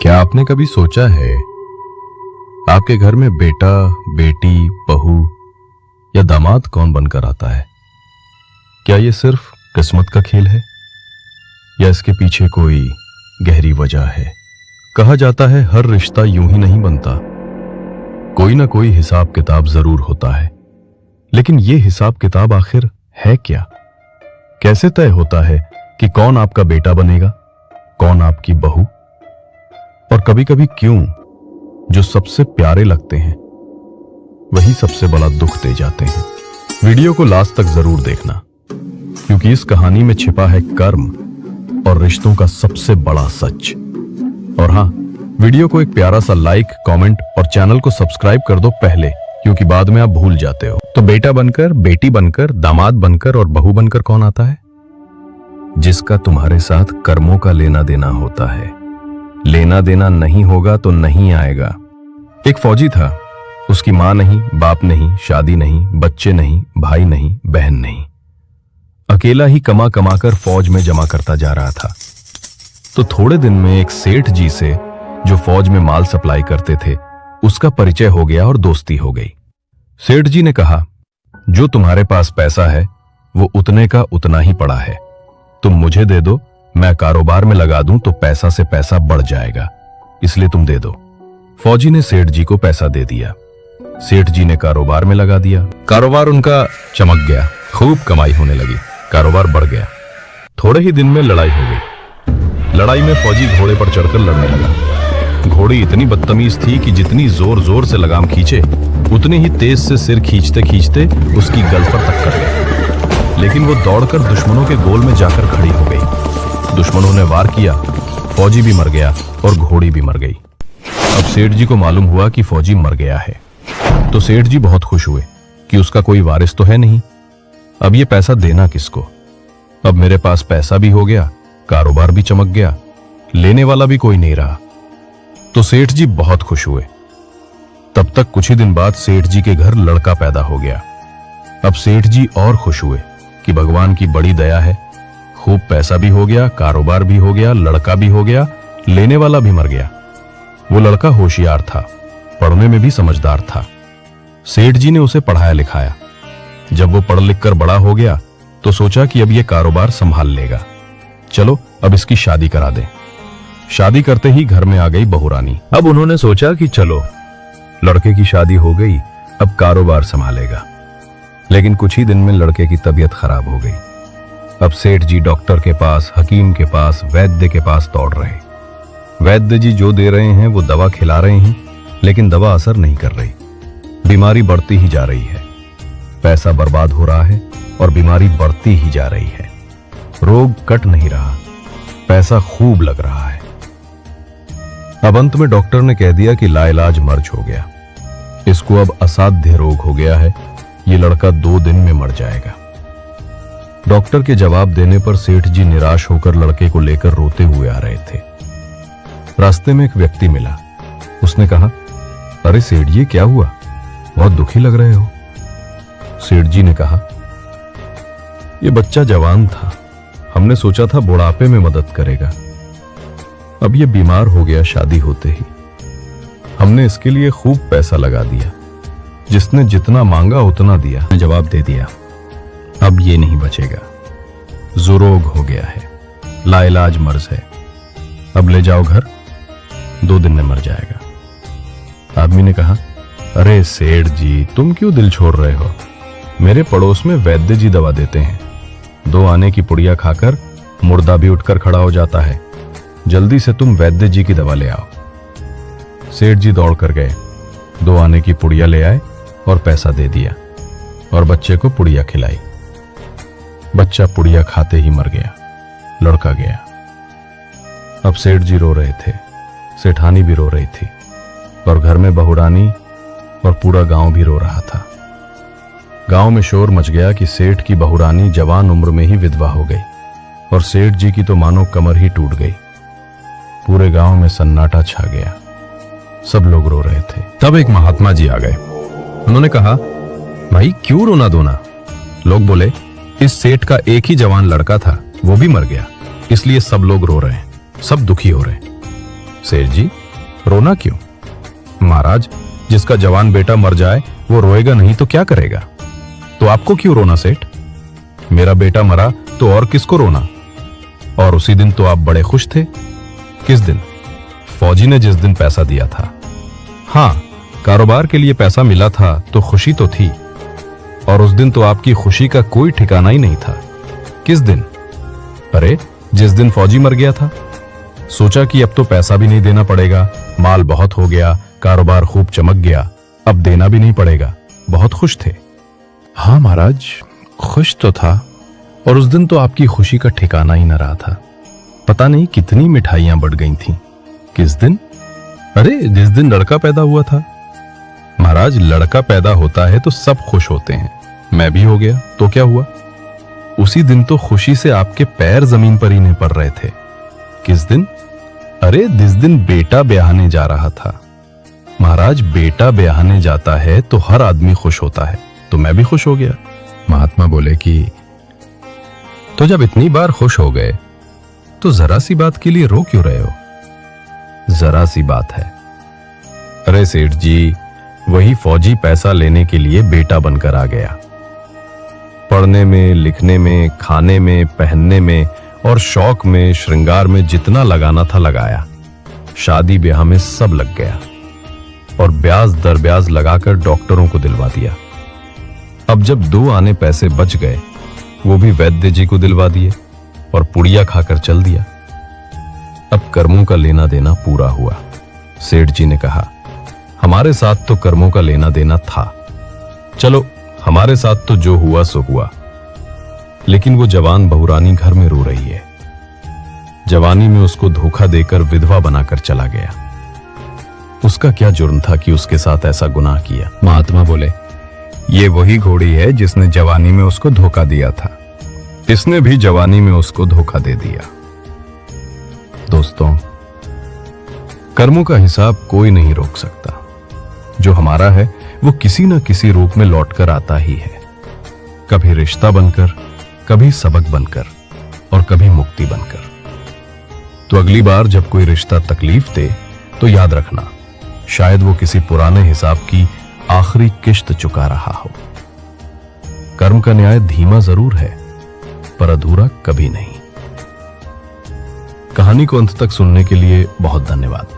क्या आपने कभी सोचा है आपके घर में बेटा, बेटी, बहू या दामाद कौन बनकर आता है? क्या ये सिर्फ किस्मत का खेल है या इसके पीछे कोई गहरी वजह है? कहा जाता है हर रिश्ता यूं ही नहीं बनता, कोई ना कोई हिसाब किताब जरूर होता है। लेकिन ये हिसाब किताब आखिर है क्या? कैसे तय होता है कि कौन आपका बेटा बनेगा, कौन आपकी बहू? और कभी कभी क्यों जो सबसे प्यारे लगते हैं वही सबसे बड़ा दुख दे जाते हैं। वीडियो को लास्ट तक जरूर देखना, क्योंकि इस कहानी में छिपा है कर्म और रिश्तों का सबसे बड़ा सच। और हाँ, वीडियो को एक प्यारा सा लाइक, कमेंट और चैनल को सब्सक्राइब कर दो पहले, क्योंकि बाद में आप भूल जाते हो। तो बेटा बनकर, बेटी बनकर, दामाद बनकर और बहू बनकर कौन आता है? जिसका तुम्हारे साथ कर्मों का लेना देना होता है। लेना देना नहीं होगा तो नहीं आएगा। एक फौजी था, उसकी मां नहीं, बाप नहीं, शादी नहीं, बच्चे नहीं, भाई नहीं, बहन नहीं। अकेला ही कमा कमा कर फौज में जमा करता जा रहा था। तो थोड़े दिन में एक सेठ जी से, जो फौज में माल सप्लाई करते थे, उसका परिचय हो गया और दोस्ती हो गई। सेठ जी ने कहा, जो तुम्हारे पास पैसा है वो उतने का उतना ही पड़ा है, तुम मुझे दे दो, मैं कारोबार में लगा दूं तो पैसा से पैसा बढ़ जाएगा, इसलिए तुम दे दो। फौजी ने सेठ जी को पैसा दे दिया। सेठ जी ने कारोबार में लगा दिया। कारोबार उनका चमक गया, खूब कमाई होने लगी, कारोबार बढ़ गया। थोड़े ही दिन में लड़ाई हो गई। लड़ाई में फौजी घोड़े पर चढ़कर लड़ने लगा। घोड़ी इतनी बदतमीज थी कि जितनी जोर जोर से लगाम खींचे उतनी ही तेज से सिर खींचते खींचते उसकी गलफर तक कट गई। लेकिन वो दौड़कर दुश्मनों के गोल में जाकर खड़ी हो गई। दुश्मनों ने वार किया, फौजी भी मर गया और घोड़ी भी मर गई। अब सेठ जी को मालूम हुआ कि फौजी मर गया है, तो सेठ जी बहुत खुश हुए कि उसका कोई वारिस तो है नहीं। अब ये पैसा देना किसको? अब मेरे पास पैसा भी हो गया, कारोबार भी चमक गया, लेने वाला भी कोई नहीं रहा। तो सेठ जी बहुत खुश हुए। तब तक कुछ ही दिन बाद सेठ जी के घर लड़का पैदा हो गया। अब सेठ जी और खुश हुए कि भगवान की बड़ी दया है, खूब पैसा भी हो गया, कारोबार भी हो गया, लड़का भी हो गया, लेने वाला भी मर गया। वो लड़का होशियार था, पढ़ने में भी समझदार था। सेठ जी ने उसे पढ़ाया लिखाया। जब वो पढ़ लिख कर बड़ा हो गया तो सोचा कि अब ये कारोबार संभाल लेगा, चलो अब इसकी शादी करा दें। शादी करते ही घर में आ गई बहुरानी। अब उन्होंने सोचा कि चलो लड़के की शादी हो गई, अब कारोबार संभालेगा। लेकिन कुछ ही दिन में लड़के की तबीयत खराब हो गई। अब सेठ जी डॉक्टर के पास, हकीम के पास, वैद्य के पास दौड़ रहे। वैद्य जी जो दे रहे हैं वो दवा खिला रहे हैं, लेकिन दवा असर नहीं कर रही। बीमारी बढ़ती ही जा रही है, पैसा बर्बाद हो रहा है और बीमारी बढ़ती ही जा रही है। रोग कट नहीं रहा, पैसा खूब लग रहा है। अब अंत में डॉक्टर ने कह दिया कि लाइलाज मर्ज हो गया, इसको अब असाध्य रोग हो गया है, ये लड़का 2 दिन में मर जाएगा। डॉक्टर के जवाब देने पर सेठ जी निराश होकर लड़के को लेकर रोते हुए आ रहे थे। रास्ते में एक व्यक्ति मिला। उसने कहा, अरे सेठ जी क्या हुआ, बहुत दुखी लग रहे हो। सेठ जी ने कहा, ये बच्चा जवान था, हमने सोचा था बुढ़ापे में मदद करेगा, अब ये बीमार हो गया शादी होते ही। हमने इसके लिए खूब पैसा लगा दिया, जिसने जितना मांगा उतना दिया। जवाब दे दिया, अब ये नहीं बचेगा, जुरोग हो गया है, लाइलाज मर्ज है, अब ले जाओ घर, 2 दिन में मर जाएगा। आदमी ने कहा, अरे सेठ जी तुम क्यों दिल छोड़ रहे हो, मेरे पड़ोस में वैद्य जी दवा देते हैं, 2 आने की पुड़िया खाकर मुर्दा भी उठकर खड़ा हो जाता है, जल्दी से तुम वैद्य जी की दवा ले आओ। सेठ जी दौड़ कर गए, 2 आने की पुड़िया ले आए और पैसा दे दिया और बच्चे को पुड़िया खिलाई। बच्चा पुड़िया खाते ही मर गया, लड़का गया। अब सेठ जी रो रहे थे, सेठानी भी रो रही थी, और घर में बहुरानी और पूरा गांव भी रो रहा था। गांव में शोर मच गया कि सेठ की बहुरानी जवान उम्र में ही विधवा हो गई और सेठ जी की तो मानो कमर ही टूट गई। पूरे गांव में सन्नाटा छा गया, सब लोग रो रहे थे। तब एक महात्मा जी आ गए। उन्होंने कहा, भाई क्यों रोना धोना? लोग बोले, इस सेठ का एक ही जवान लड़का था, वो भी मर गया, इसलिए सब लोग रो रहे हैं, सब दुखी हो रहे हैं। सेठ जी, रोना क्यों? महाराज, जिसका जवान बेटा मर जाए वो रोएगा नहीं तो क्या करेगा? तो आपको क्यों रोना सेठ? मेरा बेटा मरा तो और किसको रोना? और उसी दिन तो आप बड़े खुश थे। किस दिन? फौजी ने जिस दिन पैसा दिया था। हाँ, कारोबार के लिए पैसा मिला था तो खुशी तो थी, और उस दिन तो आपकी खुशी का कोई ठिकाना ही नहीं था। किस दिन? अरे, जिस दिन फौजी मर गया था। सोचा कि अब तो पैसा भी नहीं देना पड़ेगा, माल बहुत हो गया, कारोबार खूब चमक गया, अब देना भी नहीं पड़ेगा। बहुत खुश थे। हाँ महाराज, खुश तो था, और उस दिन तो आपकी खुशी का ठिकाना ही न रहा था। पता नहीं कितनी मिठाइयां बढ़ गई थीं। किस दिन? अरे, जिस दिन लड़का पैदा हुआ था। महाराज, लड़का पैदा होता है तो सब खुश होते हैं। मैं भी हो गया तो क्या हुआ? उसी दिन तो खुशी से आपके पैर जमीन पर ही नहीं पड़ रहे थे। किस दिन? अरे, जिस दिन बेटा ब्याहने जा रहा था। महाराज, बेटा ब्याहने जाता है तो हर आदमी खुश होता है, तो मैं भी खुश हो गया। महात्मा बोले कि तो जब इतनी बार खुश हो गए तो जरा सी बात के लिए रो क्यों रहे हो? जरा सी बात है। अरे सेठ जी, वही फौजी पैसा लेने के लिए बेटा बनकर आ गया। पढ़ने में, लिखने में, खाने में, पहनने में और शौक में, श्रृंगार में जितना लगाना था लगाया। शादी ब्याह में सब लग गया, और ब्याज दर ब्याज लगाकर डॉक्टरों को दिलवा दिया। अब जब 2 आने पैसे बच गए, वो भी वैद्य जी को दिलवा दिए और पुड़िया खाकर चल दिया। अब कर्मों का लेना देना पूरा हुआ। सेठ जी ने कहा, हमारे साथ तो कर्मों का लेना देना था, चलो हमारे साथ तो जो हुआ सो हुआ। लेकिन वो जवान बहुरानी घर में रो रही है। जवानी में उसको धोखा देकर विधवा बनाकर चला गया। उसका क्या जुर्म था कि उसके साथ ऐसा गुनाह किया? महात्मा बोले, ये वही घोड़ी है जिसने जवानी में उसको धोखा दिया था। इसने भी जवानी में उसको धोखा दे दिया। दोस्तों, कर्मों का हिसाब कोई नहीं रोक सकता। जो हमारा है वो किसी न किसी रूप में लौटकर आता ही है, कभी रिश्ता बनकर, कभी सबक बनकर, और कभी मुक्ति बनकर। तो अगली बार जब कोई रिश्ता तकलीफ दे तो याद रखना, शायद वो किसी पुराने हिसाब की आखिरी किश्त चुका रहा हो। कर्म का न्याय धीमा जरूर है, पर अधूरा कभी नहीं। कहानी को अंत तक सुनने के लिए बहुत धन्यवाद।